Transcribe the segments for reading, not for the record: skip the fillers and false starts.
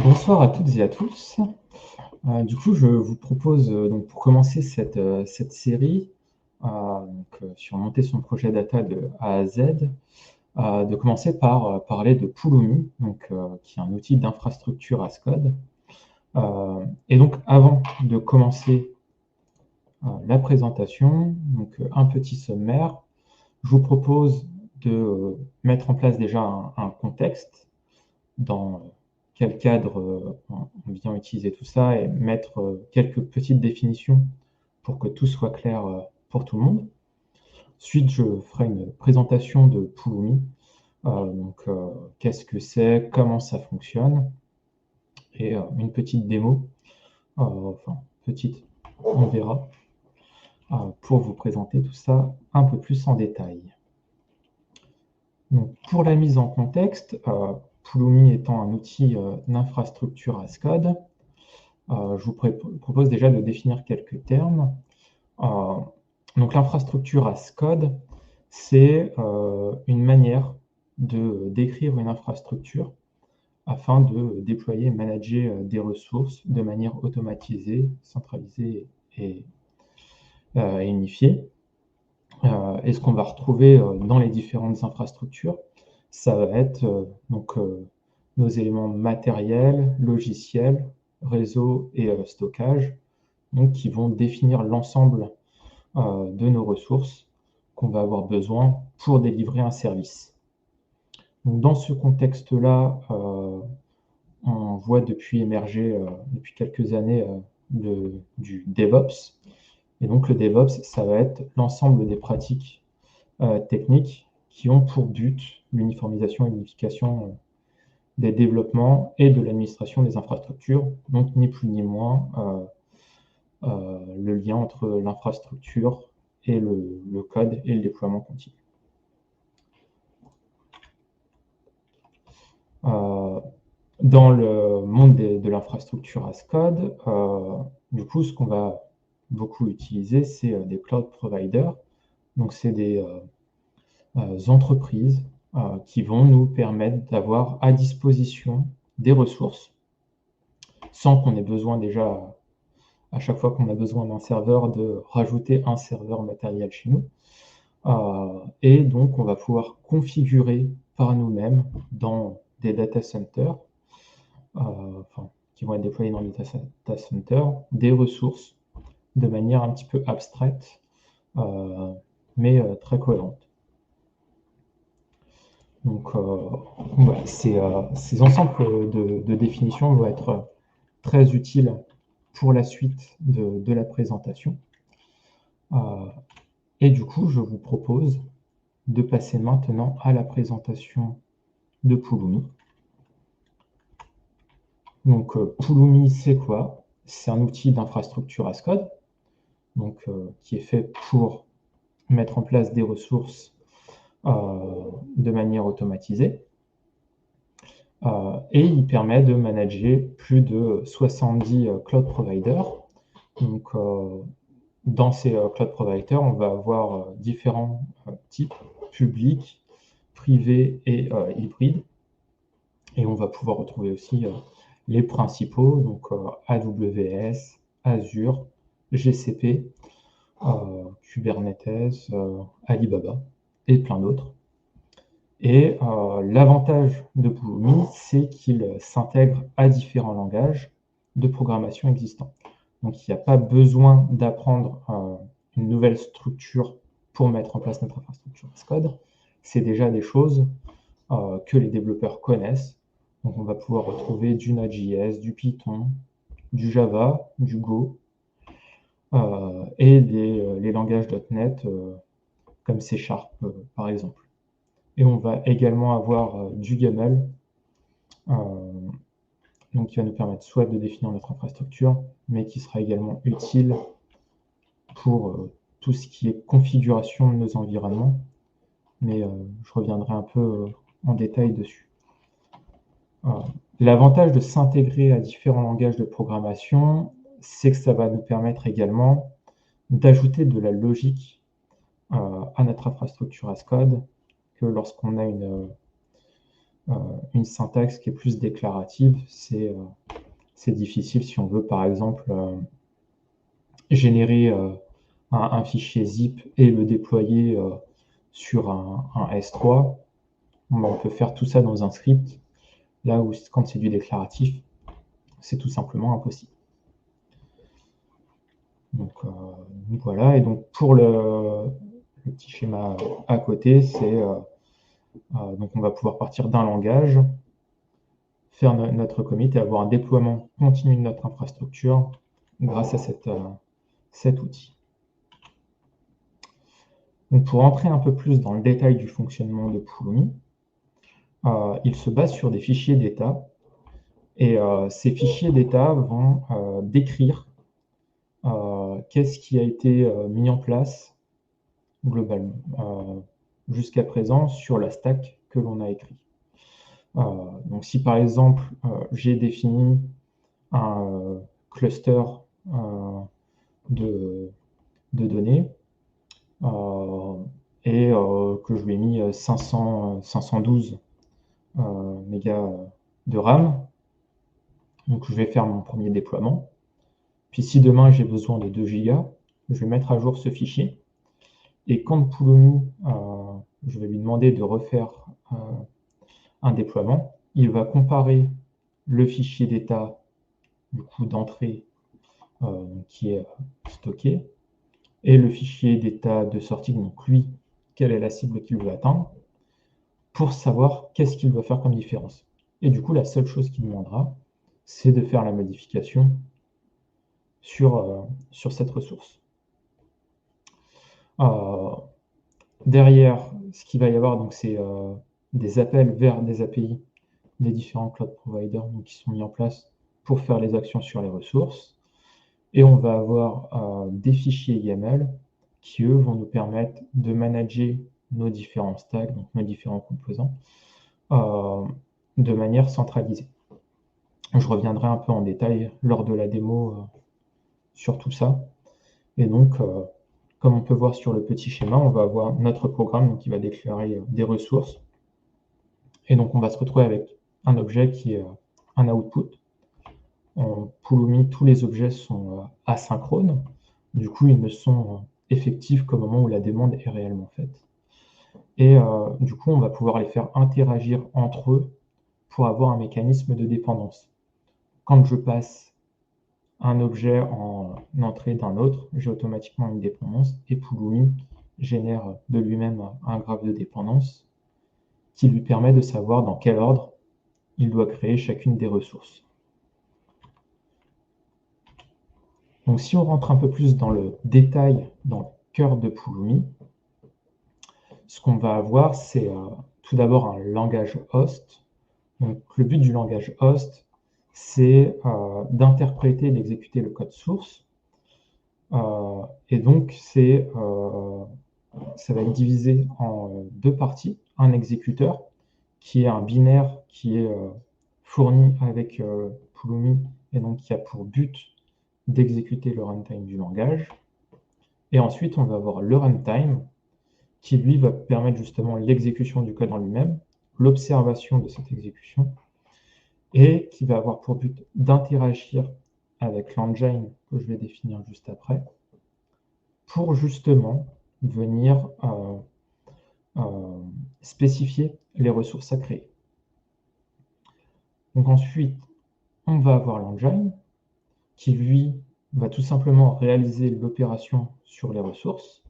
Bonsoir à toutes et à tous. Du coup, je vous propose, donc pour commencer cette série, sur monter son projet data de A à Z, de commencer par, parler de Pulumi, qui est un outil d'infrastructure as code. Et donc avant de commencer, la présentation, un petit sommaire. Je vous propose de, mettre en place déjà un contexte dans quel cadre on vient utiliser tout ça et mettre quelques petites définitions pour que tout soit clair pour tout le monde. Ensuite, je ferai une présentation de Pulumi, qu'est-ce que c'est, comment ça fonctionne, et une petite démo, petite, on verra, pour vous présenter tout ça un peu plus en détail. Donc, pour la mise en contexte, Pulumi étant un outil d'infrastructure as code, je vous propose déjà de définir quelques termes. Donc l'infrastructure as code, c'est une manière de décrire une infrastructure afin de déployer et manager des ressources de manière automatisée, centralisée et unifiée. Et ce qu'on va retrouver dans les différentes infrastructures, ça va être nos éléments matériels, logiciels, réseau et stockage, donc qui vont définir l'ensemble de nos ressources qu'on va avoir besoin pour délivrer un service. Donc, dans ce contexte-là, on voit émerger depuis quelques années du DevOps. Et donc le DevOps, ça va être l'ensemble des pratiques techniques qui ont pour but l'uniformisation et l'unification des développements et de l'administration des infrastructures, donc ni plus ni moins le lien entre l'infrastructure et le code et le déploiement continu. Dans le monde de l'infrastructure as code, du coup, ce qu'on va beaucoup utiliser, c'est des cloud providers. Donc, c'est des entreprises qui vont nous permettre d'avoir à disposition des ressources sans qu'on ait besoin déjà, à chaque fois qu'on a besoin d'un serveur, de rajouter un serveur matériel chez nous. Et donc, on va pouvoir configurer par nous-mêmes dans des data centers, qui vont être déployés dans les data centers, des ressources de manière un petit peu abstraite, mais très cohérente. Donc, voilà, ces ensembles de définitions vont être très utiles pour la suite de la présentation. Et du coup, je vous propose de passer maintenant à la présentation de Pulumi. Donc, Pulumi, c'est quoi? C'est un outil d'infrastructure as code, qui est fait pour mettre en place des ressources de manière automatisée. Et il permet de manager plus de 70 cloud providers. Donc, dans ces cloud providers, on va avoir différents types, publics, privés et hybrides. Et on va pouvoir retrouver aussi les principaux, donc AWS, Azure, GCP, Kubernetes, Alibaba et plein d'autres. Et l'avantage de Pulumi, c'est qu'il s'intègre à différents langages de programmation existants. Donc il n'y a pas besoin d'apprendre une nouvelle structure pour mettre en place notre infrastructure as code. C'est déjà des choses que les développeurs connaissent. Donc on va pouvoir retrouver du Node.js, du Python, du Java, du Go, et les langages .NET comme C# par exemple. Et on va également avoir du YAML, qui va nous permettre soit de définir notre infrastructure, mais qui sera également utile pour tout ce qui est configuration de nos environnements. Mais je reviendrai un peu en détail dessus. L'avantage de s'intégrer à différents langages de programmation, c'est que ça va nous permettre également d'ajouter de la logique à notre infrastructure as code, que lorsqu'on a une syntaxe qui est plus déclarative, c'est difficile si on veut, par exemple, générer un fichier zip et le déployer sur un S3. On peut faire tout ça dans un script, là où quand c'est du déclaratif, c'est tout simplement impossible. Donc voilà, et donc pour le petit schéma à côté, c'est donc on va pouvoir partir d'un langage, faire notre commit et avoir un déploiement continu de notre infrastructure grâce à cet outil. Donc pour entrer un peu plus dans le détail du fonctionnement de Pulumi, il se base sur des fichiers d'état, et ces fichiers d'état vont décrire qu'est-ce qui a été mis en place globalement jusqu'à présent sur la stack que l'on a écrit. Donc si par exemple j'ai défini un cluster de données et que je lui ai mis 512 mégas de RAM, donc je vais faire mon premier déploiement. Puis si demain j'ai besoin de 2 gigas, je vais mettre à jour ce fichier. Et quand Pulumi, je vais lui demander de refaire un déploiement, il va comparer le fichier d'état du coup d'entrée qui est stocké et le fichier d'état de sortie, donc lui, quelle est la cible qu'il veut atteindre, pour savoir qu'est-ce qu'il doit faire comme différence. Et du coup, la seule chose qu'il demandera, c'est de faire la modification sur cette ressource. Derrière, ce qu'il va y avoir, donc, c'est des appels vers des API des différents cloud providers donc, qui sont mis en place pour faire les actions sur les ressources. Et on va avoir des fichiers YAML qui, eux, vont nous permettre de manager nos différents stacks, donc nos différents composants, de manière centralisée. Je reviendrai un peu en détail lors de la démo sur tout ça. Et donc, comme on peut voir sur le petit schéma, on va avoir notre programme donc, qui va déclarer des ressources. Et donc, on va se retrouver avec un objet qui est un output. En Pulumi, tous les objets sont asynchrones. Du coup, ils ne sont effectifs qu'au moment où la demande est réellement faite. Et du coup, on va pouvoir les faire interagir entre eux pour avoir un mécanisme de dépendance. Quand je passe un objet en entrée d'un autre, j'ai automatiquement une dépendance, et Pulumi génère de lui-même un graphe de dépendance qui lui permet de savoir dans quel ordre il doit créer chacune des ressources. Donc si on rentre un peu plus dans le détail, dans le cœur de Pulumi, ce qu'on va avoir, c'est tout d'abord un langage host. Donc le but du langage host, c'est d'interpréter et d'exécuter le code source. Et donc, ça va être divisé en deux parties. Un exécuteur, qui est un binaire qui est fourni avec Pulumi, et donc qui a pour but d'exécuter le runtime du langage. Et ensuite, on va avoir le runtime, qui lui va permettre justement l'exécution du code en lui-même, l'observation de cette exécution, et qui va avoir pour but d'interagir avec l'engine que je vais définir juste après, pour justement venir spécifier les ressources à créer. Donc ensuite, on va avoir l'engine, qui lui va tout simplement réaliser l'opération sur les ressources.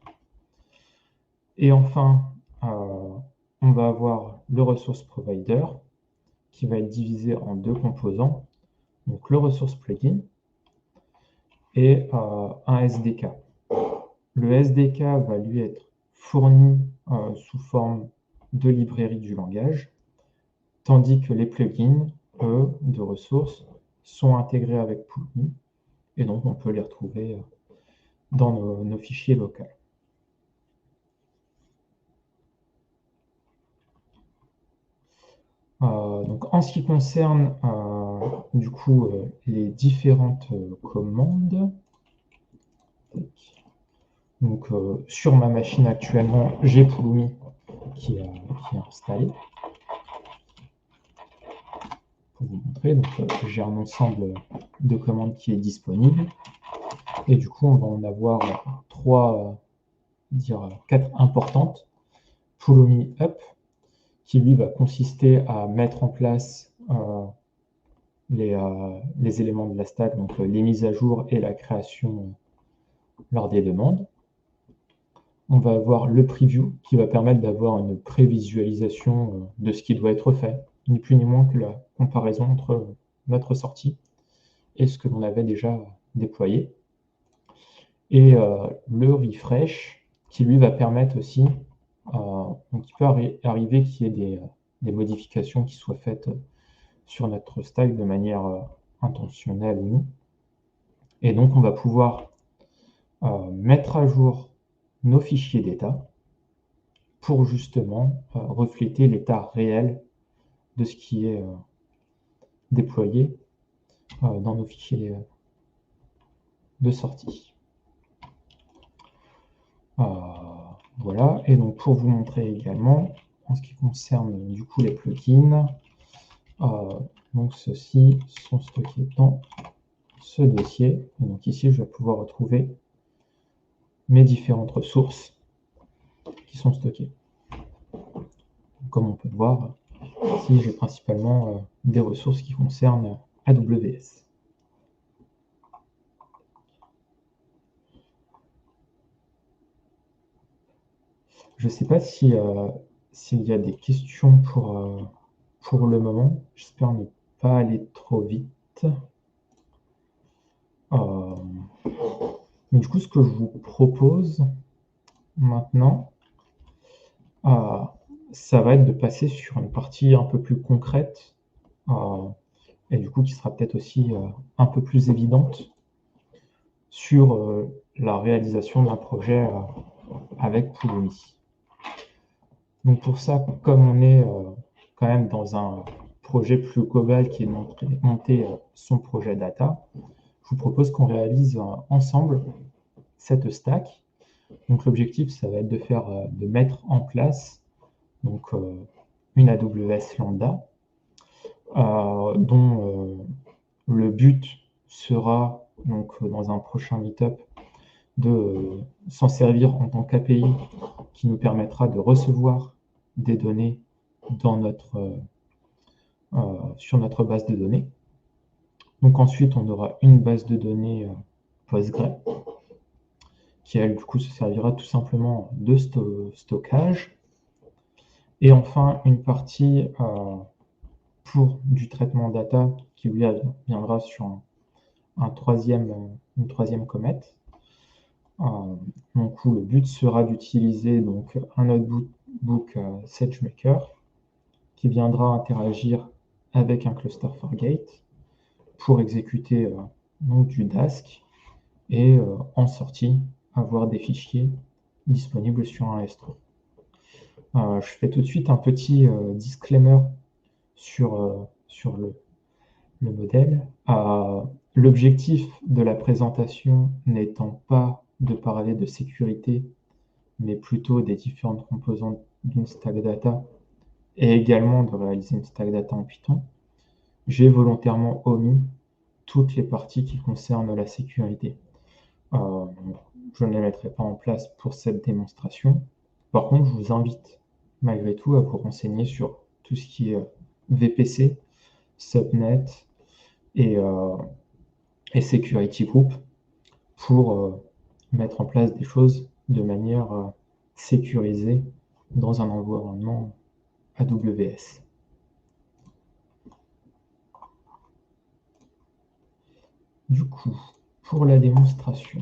Et enfin, on va avoir le resource provider, qui va être divisé en deux composants, donc le resource plugin et un SDK. Le SDK va lui être fourni sous forme de librairie du langage, tandis que les plugins, eux, de ressources, sont intégrés avec Pulumi, et donc on peut les retrouver dans nos fichiers locaux. Donc en ce qui concerne du coup les différentes commandes, donc sur ma machine actuellement, j'ai Pulumi qui est installé. pour vous montrer. Donc, j'ai un ensemble de commandes qui est disponible. Et du coup, on va en avoir quatre importantes. Pulumi Up, qui lui va consister à mettre en place les éléments de la stack, donc les mises à jour et la création lors des demandes. On va avoir le preview qui va permettre d'avoir une prévisualisation de ce qui doit être fait, ni plus ni moins que la comparaison entre notre sortie et ce que l'on avait déjà déployé. Et le refresh qui lui va permettre aussi, donc il peut arriver qu'il y ait des modifications qui soient faites sur notre stack de manière intentionnelle ou non. Et donc on va pouvoir mettre à jour nos fichiers d'état pour justement refléter l'état réel de ce qui est déployé dans nos fichiers de sortie. Voilà, et donc pour vous montrer également, en ce qui concerne du coup les plugins, donc ceux-ci sont stockés dans ce dossier. Et donc ici, je vais pouvoir retrouver mes différentes ressources qui sont stockées. Comme on peut le voir, ici j'ai principalement des ressources qui concernent AWS. Je ne sais pas si, s'il y a des questions pour le moment. J'espère ne pas aller trop vite. Mais du coup, ce que je vous propose maintenant, ça va être de passer sur une partie un peu plus concrète et du coup qui sera peut-être aussi un peu plus évidente sur la réalisation d'un projet avec Pulumi. Donc pour ça, comme on est quand même dans un projet plus global qui est monter son projet data, je vous propose qu'on réalise ensemble cette stack. Donc l'objectif, ça va être de mettre en place donc, une AWS Lambda, dont le but sera, donc, dans un prochain meetup, de s'en servir en tant qu'API qui nous permettra de recevoir des données dans sur notre base de données. Donc ensuite, on aura une base de données Postgre qui, elle, du coup, se servira tout simplement de stockage. Et enfin, une partie pour du traitement data qui lui viendra sur une troisième commit. Donc où le but sera d'utiliser donc un notebook SageMaker qui viendra interagir avec un cluster Fargate pour exécuter donc du Dask et en sortie avoir des fichiers disponibles sur un S3. Je fais tout de suite un petit disclaimer sur le modèle. L'objectif de la présentation n'étant pas de parler de sécurité, mais plutôt des différentes composantes d'une stack data et également de réaliser une stack data en Python, j'ai volontairement omis toutes les parties qui concernent la sécurité. Je ne les mettrai pas en place pour cette démonstration. Par contre, je vous invite malgré tout à vous renseigner sur tout ce qui est VPC, Subnet et Security Group pour mettre en place des choses de manière sécurisée dans un environnement AWS. Du coup, pour la démonstration,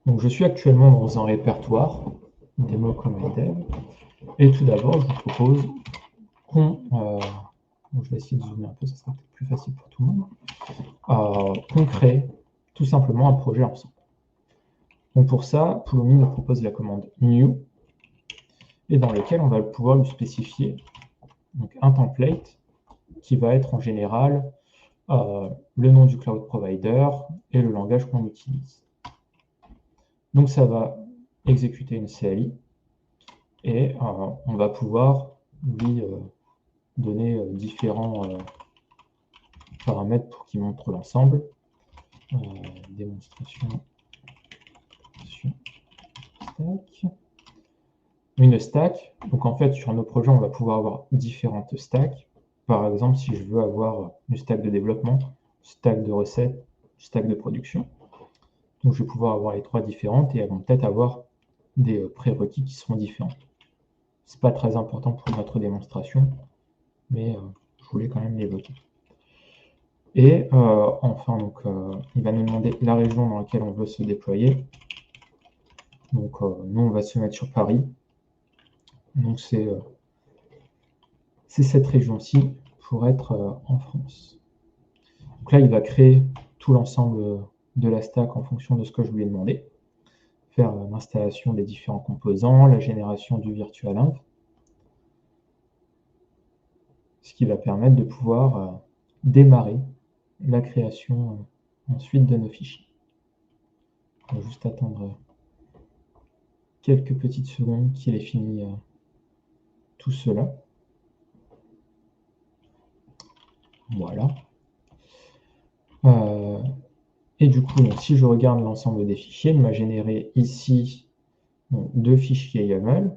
donc je suis actuellement dans un répertoire démo comme dev, et tout d'abord, je vous propose je vais essayer de zoomer un peu, ça sera peut-être plus facile pour tout le monde, qu'on crée tout simplement un projet ensemble. Donc pour ça, Pulumi nous propose la commande new, et dans lequel on va pouvoir lui spécifier donc, un template qui va être en général le nom du cloud provider et le langage qu'on utilise. Donc ça va exécuter une CLI et on va pouvoir lui donner différents paramètres pour qu'ils montrent l'ensemble. Démonstration sur stack. Une stack, donc en fait sur nos projets on va pouvoir avoir différentes stacks. Par exemple, si je veux avoir une stack de développement, stack de recettes, stack de production, donc je vais pouvoir avoir les 3 différentes et elles vont peut-être avoir des prérequis qui seront différents. C'est pas très important pour notre démonstration, mais je voulais quand même l'évoquer. Et enfin, donc, il va nous demander la région dans laquelle on veut se déployer. Donc nous on va se mettre sur Paris. Donc c'est cette région-ci pour être en France. Donc là, il va créer tout l'ensemble de la stack en fonction de ce que je lui ai demandé. Faire l'installation des différents composants, la génération du virtual env, ce qui va permettre de pouvoir démarrer la création ensuite de nos fichiers. On va juste attendre quelques petites secondes qu'il ait fini tout cela. Voilà. Et du coup, donc, si je regarde l'ensemble des fichiers, il m'a généré ici donc, 2 fichiers YAML,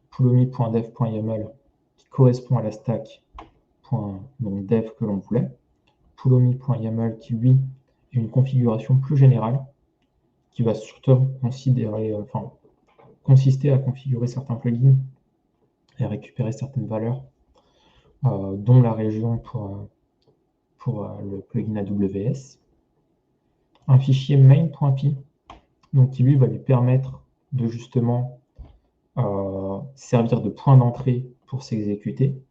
pulumi.dev.yaml qui correspond à la stack donc, dev que l'on voulait, pulumi.yaml qui lui est une configuration plus générale qui va surtout consister à configurer certains plugins et récupérer certaines valeurs, dont la région pour le plugin AWS. Un fichier main.py, donc qui lui va lui permettre de justement servir de point d'entrée pour s'exécuter.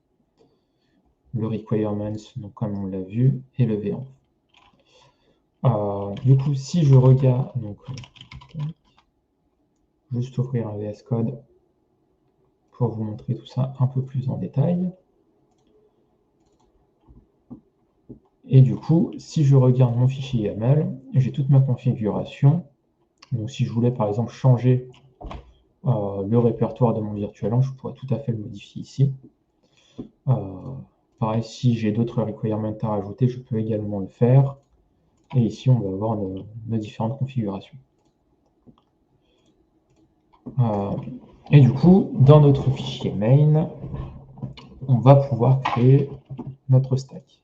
Le requirements, donc comme on l'a vu, et le venv. Du coup, si je regarde, donc juste ouvrir un VS Code pour vous montrer tout ça un peu plus en détail. Et du coup, si je regarde mon fichier YAML, j'ai toute ma configuration. Donc si je voulais par exemple changer le répertoire de mon virtual env, je pourrais tout à fait le modifier ici. Pareil, si j'ai d'autres requirements à rajouter, je peux également le faire. Et ici, on va avoir nos différentes configurations. Et du coup, dans notre fichier main, on va pouvoir créer notre stack.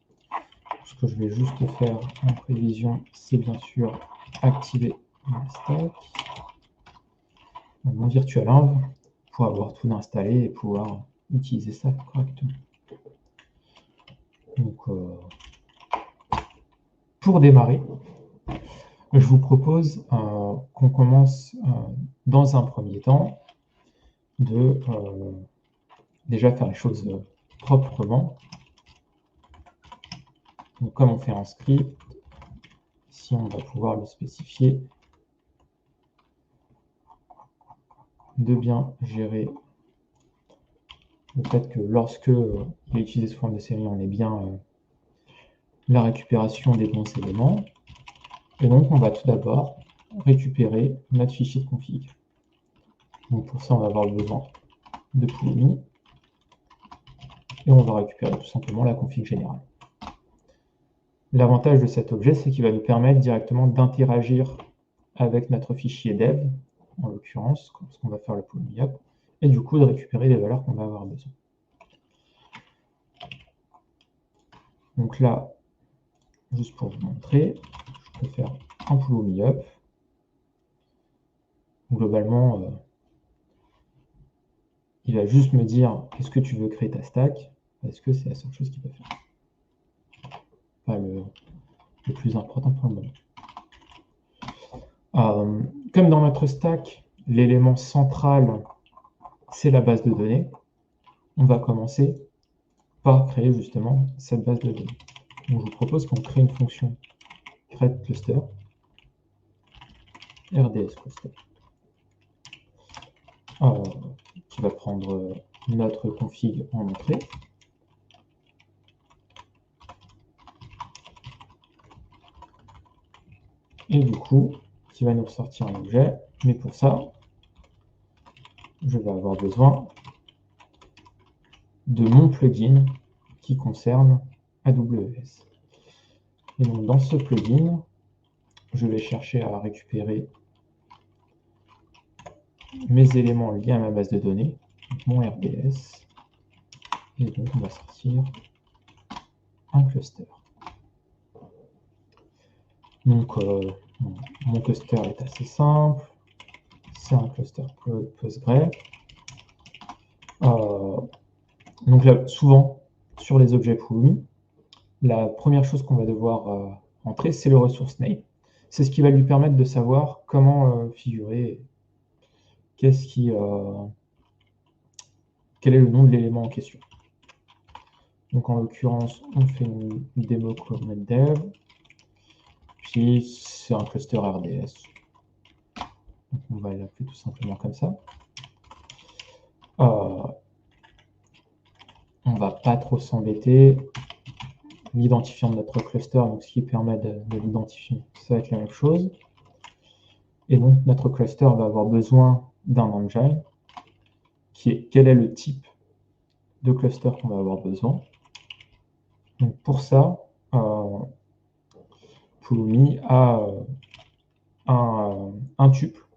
Ce que je vais juste faire en prévision, c'est bien sûr activer ma stack, mon virtual env, pour avoir tout installé et pouvoir utiliser ça correctement. Donc, pour démarrer, je vous propose qu'on commence dans un premier temps de déjà faire les choses proprement. Donc, comme on fait un script, ici on va pouvoir le spécifier, de bien gérer le fait que lorsque il est utilisé sous forme de série, on ait bien la récupération des bons éléments. Et donc on va tout d'abord récupérer notre fichier de config. Donc pour ça, on va avoir besoin de Pulumi et on va récupérer tout simplement la config générale. L'avantage de cet objet, c'est qu'il va nous permettre directement d'interagir avec notre fichier dev, en l'occurrence, parce qu'on va faire le Pulumi up, et du coup de récupérer les valeurs qu'on va avoir besoin. Donc là, juste pour vous montrer, je peux faire un Pulumi up. Globalement, il va juste me dire est-ce que tu veux créer ta stack, parce que c'est la seule chose qu'il peut faire. Pas le plus important pour le moment. Comme dans notre stack, l'élément central, c'est la base de données, on va commencer par créer justement cette base de données. Donc, je vous propose qu'on crée une fonction create cluster, RDS cluster, qui va prendre notre config en entrée. Et du coup, qui va nous ressortir un objet, mais pour ça, je vais avoir besoin de mon plugin qui concerne AWS. Et donc, dans ce plugin, je vais chercher à récupérer mes éléments liés à ma base de données, donc mon RDS, et donc on va sortir un cluster. Donc, mon cluster est assez simple, c'est un cluster Postgre. Donc là, souvent, sur les objets Pulumi, la première chose qu'on va devoir entrer, c'est le resource name. C'est ce qui va lui permettre de savoir comment figurer, quel est le nom de l'élément en question. Donc en l'occurrence, on fait une démo command dev, puis c'est un cluster RDS. Donc on va l'appeler tout simplement comme ça. On va pas trop s'embêter. L'identifiant de notre cluster, donc ce qui permet de l'identifier, ça va être la même chose. Et donc notre cluster va avoir besoin d'un engine qui est quel est le type de cluster qu'on va avoir besoin. Donc pour ça, Pulumi a un tuple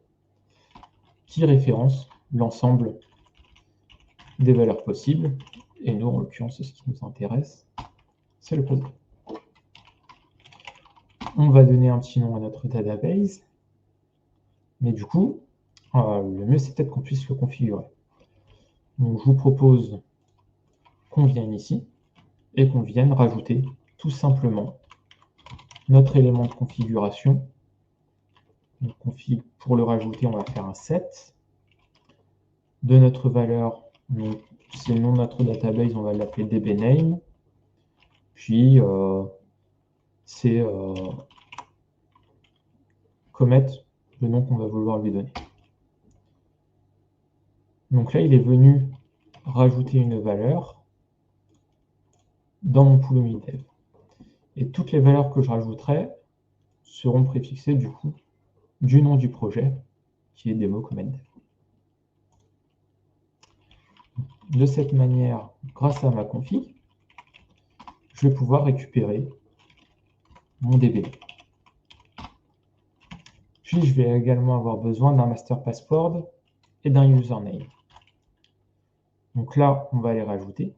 qui référence l'ensemble des valeurs possibles. Et nous, en l'occurrence, ce qui nous intéresse, c'est le Postgre. On va donner un petit nom à notre database. Mais du coup, le mieux, c'est peut-être qu'on puisse le configurer. Donc, je vous propose qu'on vienne ici et qu'on vienne rajouter tout simplement notre élément de configuration. Donc, pour le rajouter, on va faire un set de notre valeur. C'est le nom de notre database, on va l'appeler dbname. Puis, c'est commit, le nom qu'on va vouloir lui donner. Donc là, il est venu rajouter une valeur dans mon Pulumi dev. Et toutes les valeurs que je rajouterai seront préfixées du coup du nom du projet, qui est démo command dev. De cette manière, grâce à ma config, je vais pouvoir récupérer mon DB. Puis je vais également avoir besoin d'un master password et d'un username. Donc là, on va les rajouter.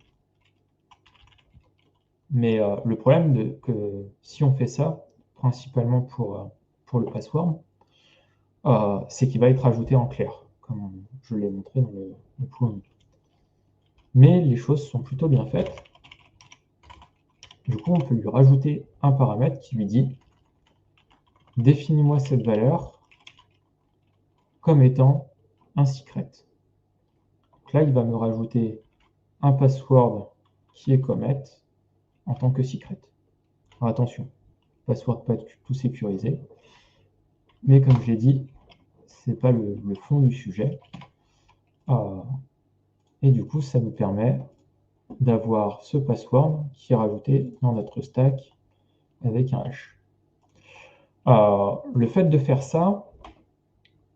Mais le problème, que si on fait ça, principalement pour le password, c'est qu'il va être ajouté en clair, comme je l'ai montré dans le Pulumi. Mais les choses sont plutôt bien faites. Du coup, on peut lui rajouter un paramètre qui lui dit « Définis-moi cette valeur comme étant un secret ». Donc là, il va me rajouter un password qui est commit en tant que secret. Alors attention, password pas tout sécurisé. Mais comme je l'ai dit, ce n'est pas le fond du sujet. Et du coup, ça nous permet d'avoir ce password qui est rajouté dans notre stack avec un hash. Le fait de faire ça,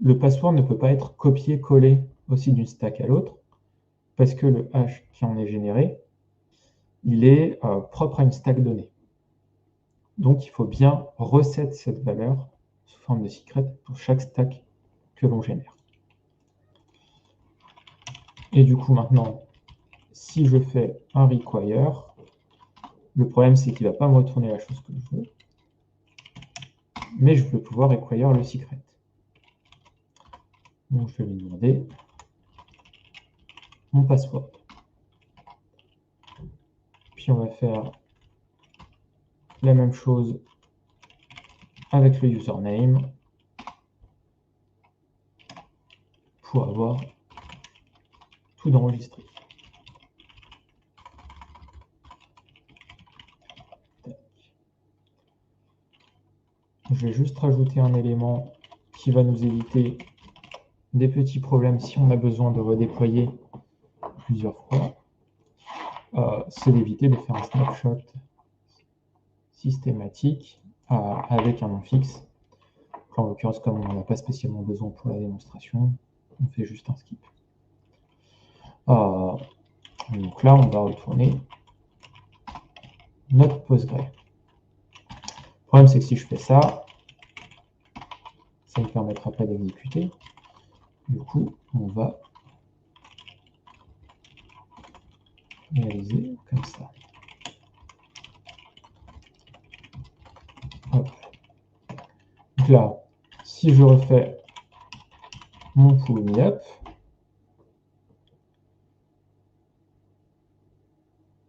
le password ne peut pas être copié-collé aussi d'une stack à l'autre, parce que le hash qui en est généré, il est propre à une stack donnée. Donc il faut bien reset cette valeur sous forme de secret pour chaque stack que l'on génère. Et du coup maintenant, si je fais un require, le problème c'est qu'il ne va pas me retourner la chose que je veux, mais je vais pouvoir require le secret. Donc je vais lui demander mon password. Puis on va faire la même chose avec le username pour avoir tout d'enregistré. Je vais juste rajouter un élément qui va nous éviter des petits problèmes si on a besoin de redéployer plusieurs fois. C'est d'éviter de faire un snapshot systématique avec un nom fixe. En l'occurrence, comme on n'en a pas spécialement besoin pour la démonstration, on fait juste un skip. Donc là, on va retourner notre Postgre. Le problème, c'est que si je fais ça, ça ne me permettra pas d'exécuter. Du coup, on va réaliser comme ça. Hop. Donc là, si je refais mon pull me up,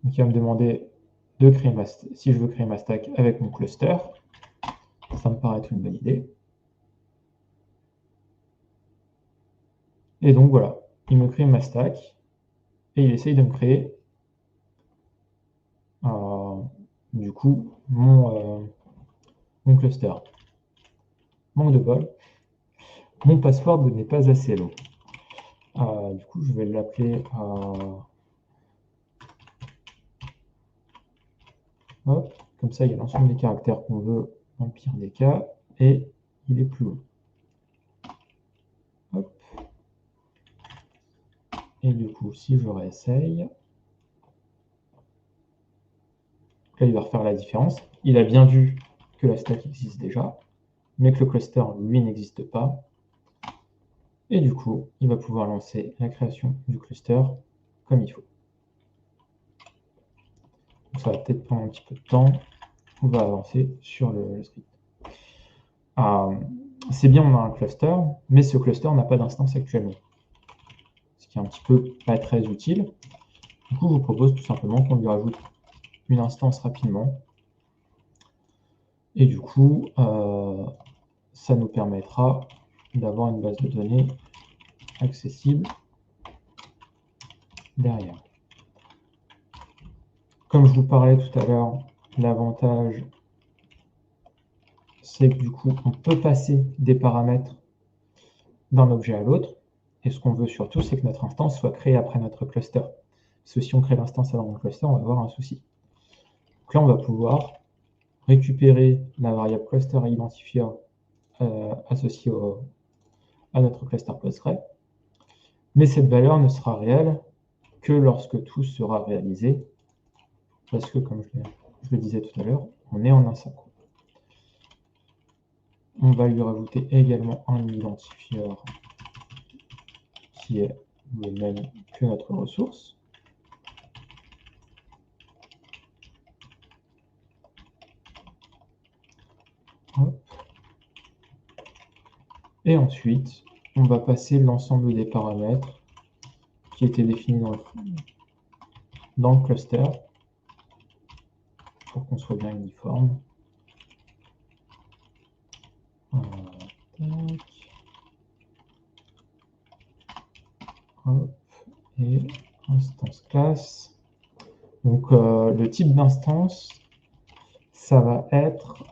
donc il va me demander de créer si je veux créer ma stack avec mon cluster. Ça me paraît être une bonne idée. Et donc voilà, il me crée ma stack et il essaye de me créer du coup mon cluster. Manque de bol, mon password n'est pas assez long. Du coup, je vais l'appeler hop, comme ça il y a l'ensemble des caractères qu'on veut dans le pire des cas et il est plus long. Hop. Et du coup, si je réessaye, là il va refaire la différence. Il a bien vu que la stack existe déjà, mais que le cluster, lui, n'existe pas. Et du coup, il va pouvoir lancer la création du cluster comme il faut. Donc ça va peut-être prendre un petit peu de temps. On va avancer sur le script. C'est bien, on a un cluster, mais ce cluster n'a pas d'instance actuellement. Ce qui est un petit peu pas très utile. Du coup, je vous propose tout simplement qu'on lui rajoute une instance rapidement. Et du coup, ça nous permettra d'avoir une base de données accessible derrière. Comme je vous parlais tout à l'heure, l'avantage, c'est que du coup, on peut passer des paramètres d'un objet à l'autre. Et ce qu'on veut surtout, c'est que notre instance soit créée après notre cluster. Parce que si on crée l'instance avant le cluster, on va avoir un souci. Donc là, on va pouvoir récupérer la variable cluster identifier associée à notre cluster Postgre. Mais cette valeur ne sera réelle que lorsque tout sera réalisé. Parce que, comme je le disais tout à l'heure, on est en asynchro. On va lui rajouter également un identifieur qui est le même que notre ressource. Hop. Et ensuite, on va passer l'ensemble des paramètres qui étaient définis dans le cluster pour qu'on soit bien uniforme. Hop. Et instance class. Donc le type d'instance, ça va être,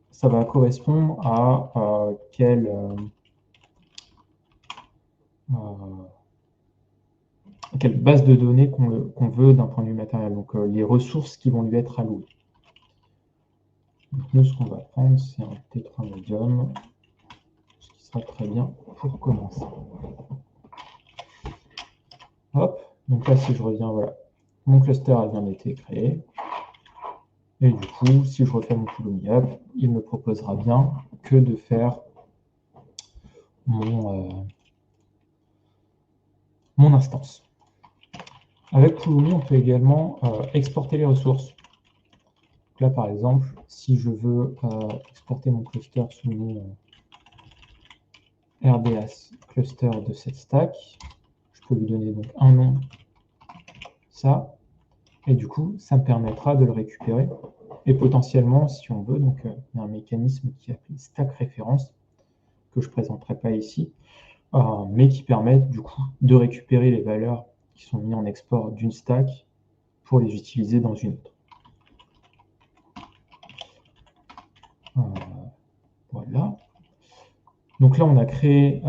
ça va correspondre à quelle base de données qu'on veut d'un point de vue matériel, donc les ressources qui vont lui être allouées. Donc nous, ce qu'on va prendre, c'est un T3 Medium, ce qui sera très bien pour commencer. Hop, donc là, si je reviens, voilà, mon cluster a bien été créé. Et du coup, si je refais mon Pulumi Up, il me proposera bien que de faire mon instance. Avec Pulumi, on peut également exporter les ressources. Donc là, par exemple, si je veux exporter mon cluster sous le nom RDS cluster de cette stack, je peux lui donner donc un nom, ça, et du coup, ça me permettra de le récupérer. Et potentiellement, si on veut, donc il y a un mécanisme qui est appelé stack référence, que je ne présenterai pas ici, mais qui permet du coup de récupérer les valeurs qui sont mises en export d'une stack pour les utiliser dans une autre. Voilà. Donc là, on a créé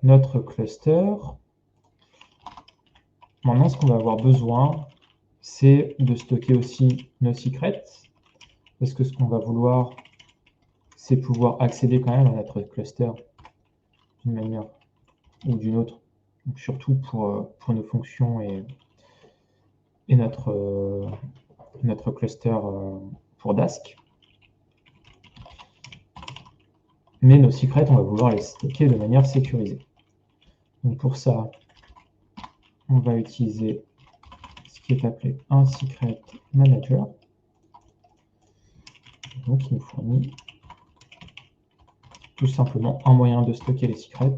notre cluster. Maintenant, ce qu'on va avoir besoin, c'est de stocker aussi nos secrets, parce que ce qu'on va vouloir, c'est pouvoir accéder quand même à notre cluster d'une manière ou d'une autre, donc surtout pour nos fonctions et notre notre cluster pour Dask. Mais nos secrets, on va vouloir les stocker de manière sécurisée. Donc pour ça, on va utiliser ce qui est appelé un secret manager. Donc il nous fournit tout simplement un moyen de stocker les secrets,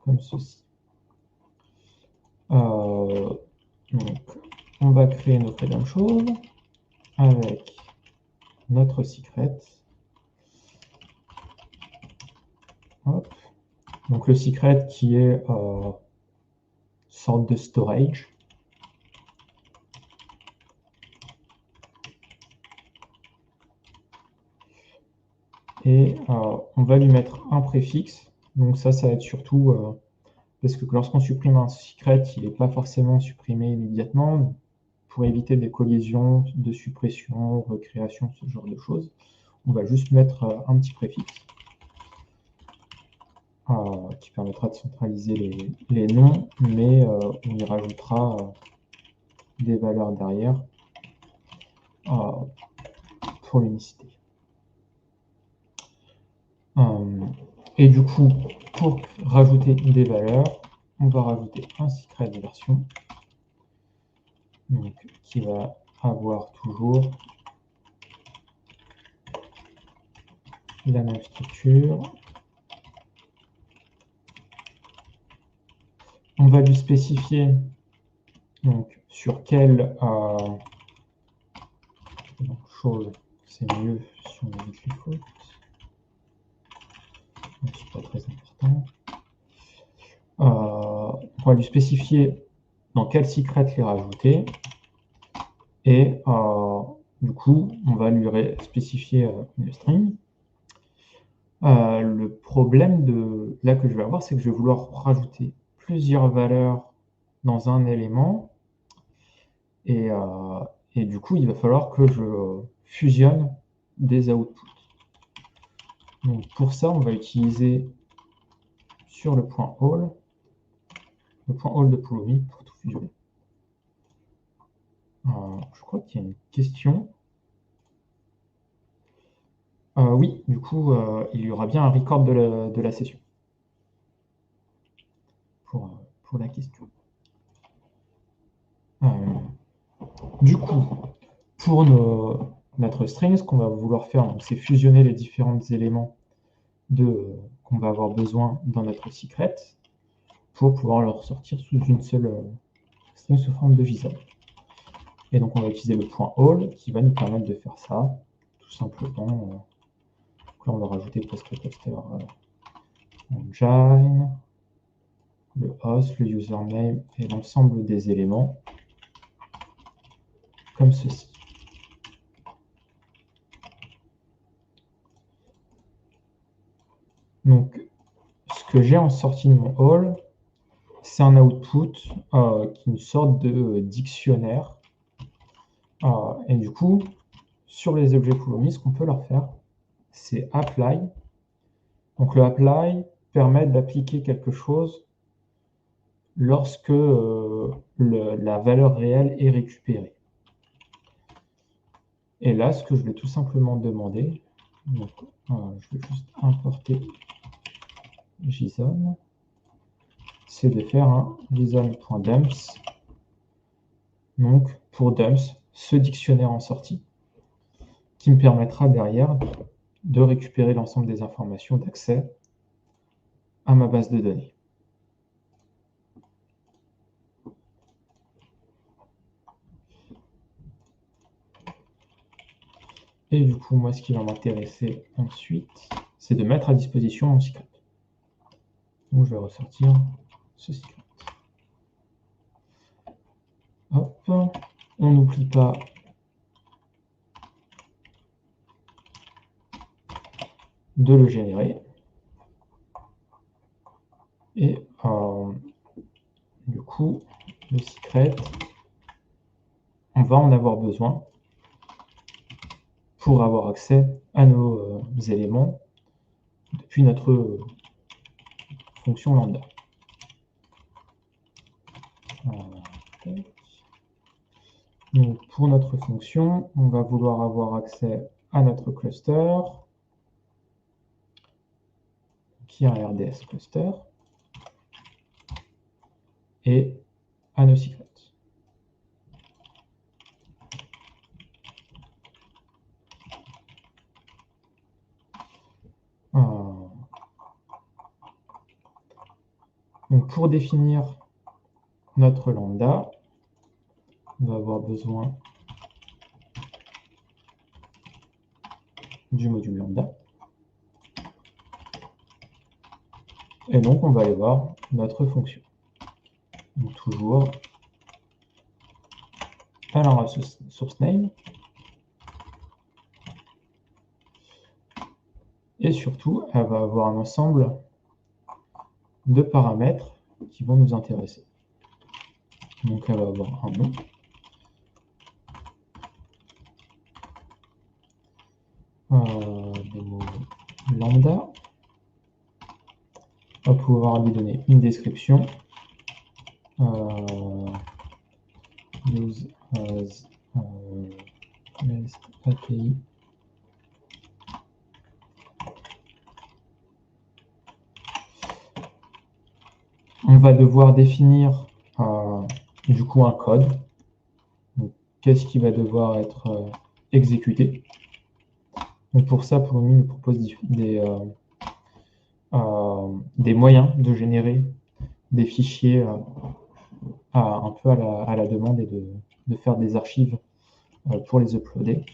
comme ceci. Donc, on va créer nos credentials avec notre secret. Hop. Donc le secret qui est sorte de storage. Et on va lui mettre un préfixe. Donc ça va être surtout parce que lorsqu'on supprime un secret, il n'est pas forcément supprimé immédiatement. Pour éviter des collisions de suppression, recréation, ce genre de choses, on va juste mettre un petit préfixe qui permettra de centraliser les noms, mais on y rajoutera des valeurs derrière pour l'unicité. Et du coup, pour rajouter des valeurs, on va rajouter un secret de version, donc, qui va avoir toujours la même structure. On va lui spécifier donc, sur quelle chose, c'est mieux si on évite les fautes. C'est pas très important. On va lui spécifier dans quel secret les rajouter. Et du coup, on va lui spécifier une string. Le problème là que je vais avoir, c'est que je vais vouloir rajouter plusieurs valeurs dans un élément. Et du coup, il va falloir que je fusionne des outputs. Donc pour ça, on va utiliser sur le point all de Pulumi pour tout fusionner. Je crois qu'il y a une question. Oui, du coup, il y aura bien un record de la session pour la question. Du coup, pour notre string, ce qu'on va vouloir faire, c'est fusionner les différents éléments qu'on va avoir besoin dans notre secret pour pouvoir le ressortir sous une seule string sous forme de JSON. Et donc, on va utiliser le point all qui va nous permettre de faire ça, tout simplement. Donc là, on va rajouter post-cluster engine, le host, le username et l'ensemble des éléments, comme ceci. Donc, ce que j'ai en sortie de mon all, c'est un output qui est une sorte de dictionnaire. Et du coup, sur les objets Pulumi, ce qu'on peut leur faire, c'est apply. Donc le apply permet d'appliquer quelque chose lorsque la valeur réelle est récupérée. Et là, ce que je vais tout simplement demander, donc, je vais juste importer JSON, c'est de faire un JSON.dumps. Donc pour dumps, ce dictionnaire en sortie, qui me permettra derrière de récupérer l'ensemble des informations d'accès à ma base de données. Et du coup, moi, ce qui va m'intéresser ensuite, c'est de mettre à disposition mon secret. Donc, je vais ressortir ce secret. Hop, on n'oublie pas de le générer. Et du coup, le secret, on va en avoir besoin pour avoir accès à nos éléments depuis notre fonction lambda. Donc, pour notre fonction, on va vouloir avoir accès à notre cluster, qui est un RDS cluster, et à nos secrets. Donc pour définir notre lambda, on va avoir besoin du module lambda. Et donc on va aller voir notre fonction. Donc toujours alors source name. Et surtout, elle va avoir un ensemble de paramètres qui vont nous intéresser. Donc elle va avoir un nom. Démo lambda. On va pouvoir lui donner une description. Use as REST API. On va devoir définir du coup un code. Qu'est-ce qui va devoir être exécuté. Donc pour ça, pour nous propose des moyens de générer des fichiers un peu à la demande et de faire des archives pour les uploader.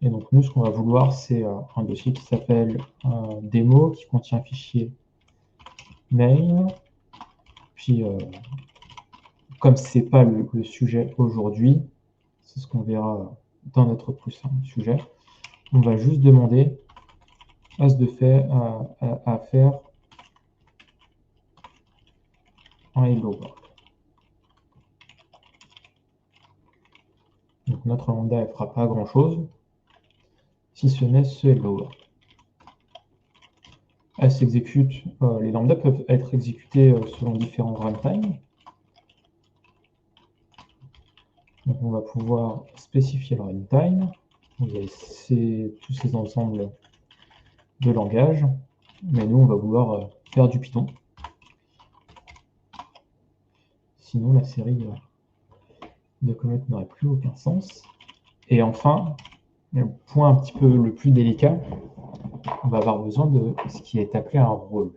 Et donc nous, ce qu'on va vouloir, c'est un dossier qui s'appelle démo, qui contient un fichier main. Puis, comme ce n'est pas le sujet aujourd'hui, c'est ce qu'on verra dans notre prochain sujet, on va juste demander à faire un hello world. Donc notre lambda ne fera pas grand-chose, si ce n'est ce hello world. Elle s'exécute, les lambdas peuvent être exécutés selon différents runtimes. Donc on va pouvoir spécifier le runtime. Vous avez tous ces ensembles de langages, mais nous on va vouloir faire du Python. Sinon la série de commits n'aurait plus aucun sens. Et enfin, le point un petit peu le plus délicat, on va avoir besoin de ce qui est appelé un rôle.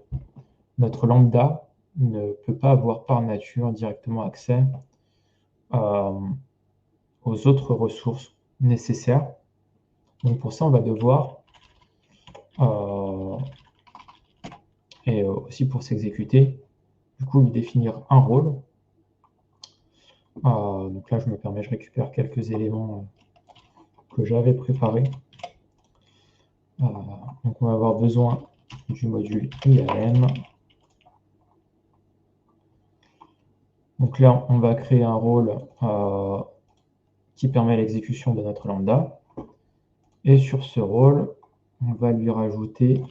Notre lambda ne peut pas avoir par nature directement accès aux autres ressources nécessaires. Donc pour ça, on va devoir, et aussi pour s'exécuter, du coup, lui définir un rôle. Donc là, je me permets, je récupère quelques éléments que j'avais préparés. Donc on va avoir besoin du module IAM. Donc là, on va créer un rôle qui permet l'exécution de notre lambda. Et sur ce rôle, on va lui rajouter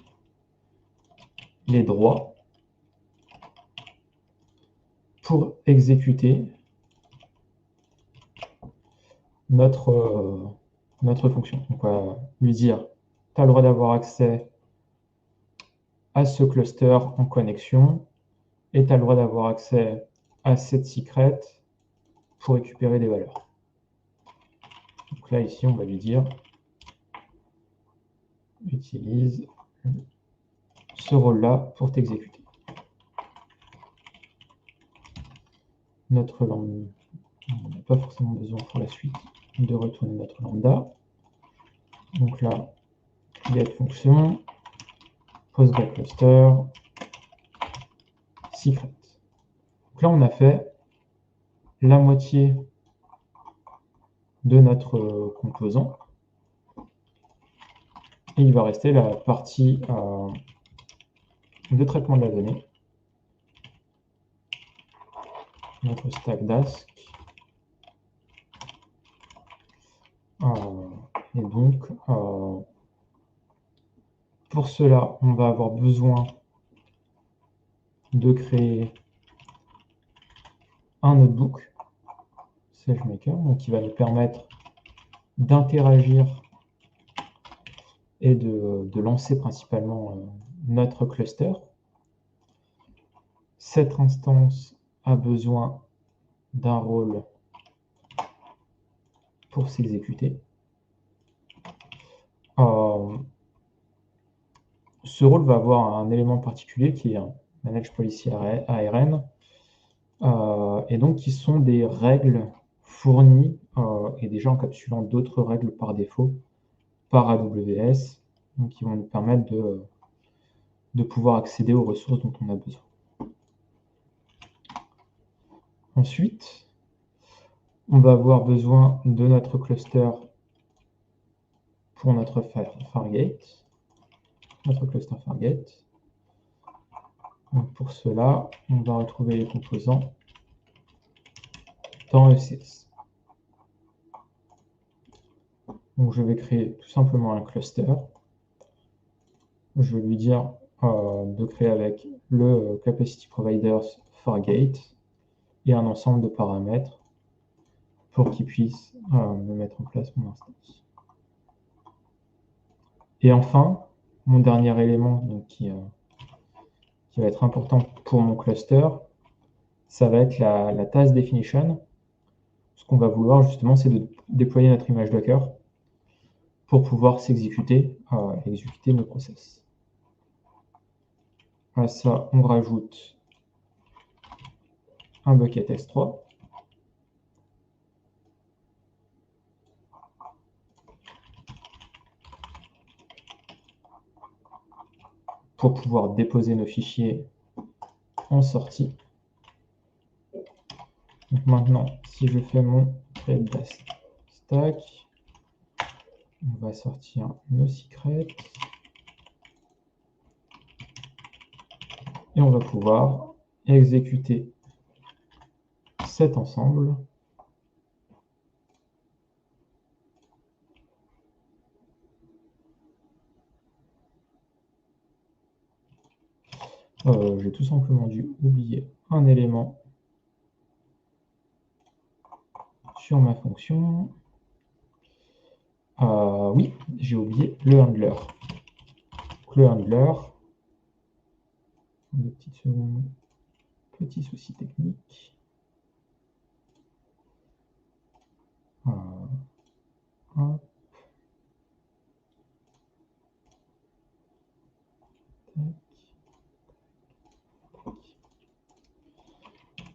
les droits pour exécuter notre fonction. Donc on va lui dire, tu as le droit d'avoir accès à ce cluster en connexion et tu as le droit d'avoir accès à cette secret pour récupérer des valeurs. Donc là, ici, on va lui dire utilise ce rôle-là pour t'exécuter. Notre lambda, on n'a pas forcément besoin pour la suite de retourner notre lambda. Donc là, get fonction, PostgreCluster, secret. Donc là, on a fait la moitié de notre composant. Et il va rester la partie de traitement de la donnée. Notre stack Dask. Et donc, pour cela, on va avoir besoin de créer un notebook. SageMaker, donc qui va nous permettre d'interagir et de lancer principalement notre cluster. Cette instance a besoin d'un rôle pour s'exécuter. Ce rôle va avoir un élément particulier qui est un Manage Policy ARN, et donc qui sont des règles fournies et déjà encapsulant d'autres règles par défaut par AWS, donc qui vont nous permettre de pouvoir accéder aux ressources dont on a besoin. Ensuite, on va avoir besoin de notre cluster pour notre Fargate, notre cluster Fargate. Donc pour cela, on va retrouver les composants dans ECS. Donc je vais créer tout simplement un cluster. Je vais lui dire de créer avec le Capacity Providers Fargate et un ensemble de paramètres pour qu'il puisse me mettre en place mon instance. Et enfin, mon dernier élément donc, qui va être important pour mon cluster, ça va être la task definition. Ce qu'on va vouloir justement, c'est de déployer notre image Docker pour pouvoir s'exécuter, exécuter nos process. À ça, on rajoute un bucket S3. Pour pouvoir déposer nos fichiers en sortie. Donc maintenant, si je fais mon create stack, on va sortir nos secrets et on va pouvoir exécuter cet ensemble. J'ai tout simplement dû oublier un élément sur ma fonction. Oui, j'ai oublié le handler. Le handler, deux petites secondes, petit souci technique. Hop.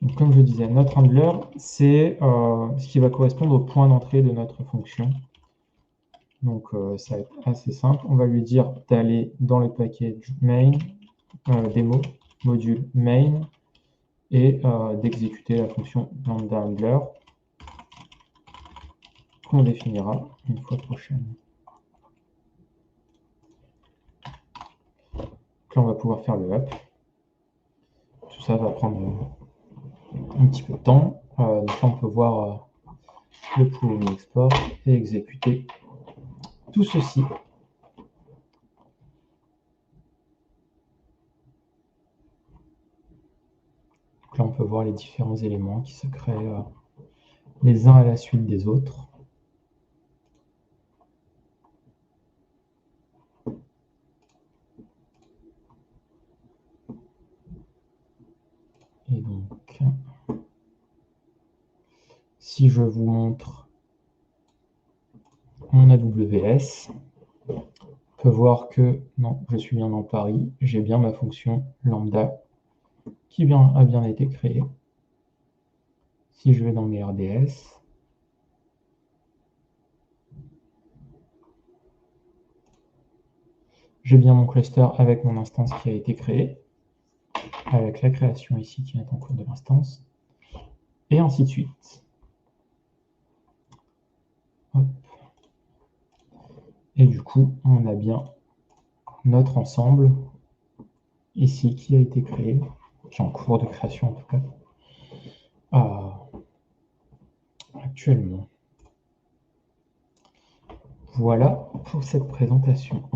Donc, comme je disais, notre handler, c'est ce qui va correspondre au point d'entrée de notre fonction. Donc, ça va être assez simple. On va lui dire d'aller dans le package main, démo, module main, et d'exécuter la fonction lambda handler qu'on définira une fois prochaine. Donc là, on va pouvoir faire le up. Tout ça va prendre un petit peu de temps. Donc là, on peut voir le pull export et exécuter tout ceci. Donc là, on peut voir les différents éléments qui se créent les uns à la suite des autres. Et donc, si je vous montre mon AWS, on peut voir que, non, je suis bien dans Paris, j'ai bien ma fonction lambda qui a bien été créée. Si je vais dans mes RDS, j'ai bien mon cluster avec mon instance qui a été créée, avec la création ici qui est en cours de l'instance, et ainsi de suite. Hop. Et du coup, on a bien notre ensemble ici qui a été créé, qui est en cours de création en tout cas, actuellement. Voilà pour cette présentation.